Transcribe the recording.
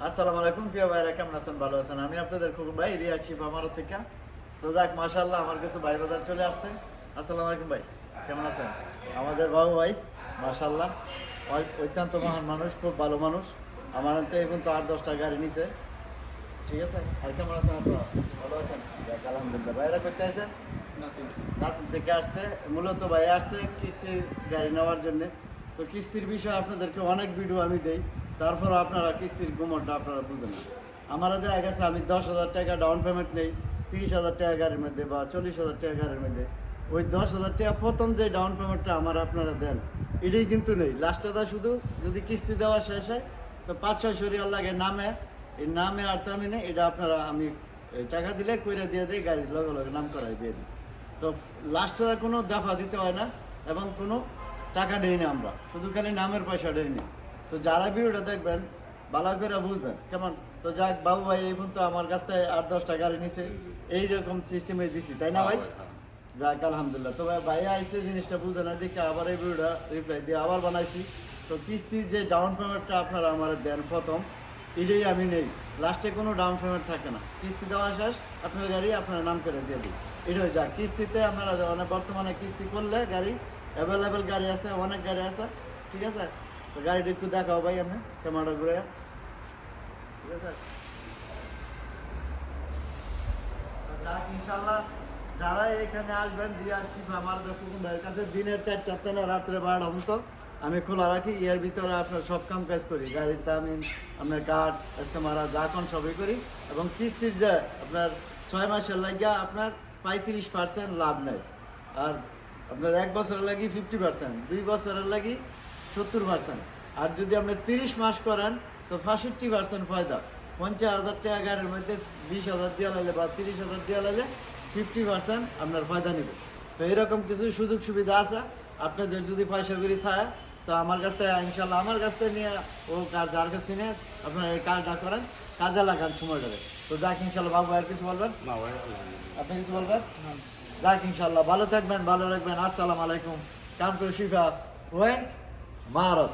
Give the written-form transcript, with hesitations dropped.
আসসালামু আলাইকুম প্রিয় ভাইরা, কেমন আছেন? ভালো আছেন? আমি আপনাদের খুব ভাই রিয়াজ শিফ আমার থেকে। তো যাক, মাশাআল্লাহ আমার কিছু ভাই বাজার চলে আসছে। আসসালামু আলাইকুম ভাই, কেমন আছেন? আমাদের বাবু ভাই মাশাআল্লাহ অত্যন্ত মহান মানুষ, খুব ভালো মানুষ। আমার হাতে এখন তো 8-10টা গাড়ি নিচে, ঠিক আছে। আর কেমন আছেন আপনারা? ভালো আছেন? যাক আলহামদুলিল্লাহ। ভাইরা করতে আছেন? নাসিম থেকে আসছে। মূলত ভাই আসছে কিস্তির গাড়ি নেওয়ার জন্যে। তো কিস্তির বিষয়ে আপনাদেরকে অনেক ভিডিও আমি দেই, তারপর আপনারা কিস্তির গুমরটা আপনারা বুঝেন না। আমার দেখা গেছে আমি 10,000 টাকা ডাউন পেমেন্ট নেই 30,000 টাকা গাড়ির মধ্যে বা 40,000 টাকা গাড়ির মধ্যে। ওই 10,000 টাকা প্রথম যে ডাউন পেমেন্টটা আমার আপনারা দেন, এটাই কিন্তু নেই। লাস্টটা শুধু যদি কিস্তি দেওয়া শেষ হয় তো 5-6 রিয়াল লাগে নামে, এই নামে আর তামিনে এটা আপনারা আমি টাকা দিলে কইরা দিয়ে দিই, গাড়ির লগে লগে নাম করাই দিয়ে দিই। তো লাস্টে কোনো দফা দিতে হয় না এবং কোনো টাকা নেই না, আমরা শুধু খালি নামের পয়সাটাই নিই। তো যারা ভিডিওটা দেখবেন ভালো করে বুঝবেন কেমন। তো যাক বাবু ভাই, এই তো আমার কাছ থেকে 8-10টা গাড়ি নিচে এইরকম সিস্টেমে দিছি, তাই না ভাই? যাক আলহামদুলিল্লাহ। তো ভাই আইসে জিনিসটা বুঝে না দেখে আবার এই ভিডিওটা রিপ্লাই দিয়ে আবার বানাইছি। তো কিস্তির যে ডাউন পেমেন্টটা আপনারা আমার দেন প্রথম, এটাই আমি নেই। লাস্টে কোনো ডাউন পেমেন্ট থাকে না, কিস্তি দেওয়া শেষ আপনার গাড়ি আপনার নাম করে দিয়ে দিই। এটাই যাক কিস্তিতে আপনারা অনেক বর্তমানে কিস্তি করলে গাড়ি অ্যাভেলেবেল গাড়ি আছে, অনেক গাড়ি আছে, ঠিক আছে। তো গাড়িটা একটু দেখাও ভাই আমি ক্যামেরা ঘুরে, ঠিক আছে। তো যাক ইনশাল্লাহ যারা এখানে আসবেন রিয়াজ শিফ আমার কুকুম ভাইয়ের কাছে দিনের 4টা থেকে রাত্রে 12টা পর্যন্ত আমি খোলা রাখি। এর ভিতরে আপনার সব কাম কাজ করি, গাড়ির তামিন আপনার কাঠ ইস্তেমারা যা কোন সবই করি। এবং কিস্তির যে আপনার 6 মাসের লাগিয়া আপনার 35% লাভ নেয়। আর আপনার 1 বছরের লাগি 50%, 2 বছরের লাগি 70%। আর যদি আপনি 30 মাস করেন তো 65% ফায়দা। 50,000 টাকা গাড়ির মধ্যে 20,000 দেওয়া লাগলে বা 30,000 দেওয়া লাগলে 50% আপনার ফায়দা নেবে। তো এরকম কিছু সুযোগ সুবিধা আছে। আপনাদের যদি পয়সা করি থাকে তো আমার কাছ থেকে ইনশাল্লাহ আমার কাছ থেকে নিয়ে ও যার কাছ থেকে নিয়ে আপনার এই কাজটা করেন, কাজে লাগান সময় ধরে। তো যাক ইনশাল্লাহ বাবু আর কিছু বলবেন? আপনি কিছু বলবেন? যাক ইনশাল্লাহ ভালো থাকবেন, ভালো রাখবেন। আসসালামু আলাইকুম। Come to Shifa went Bharat.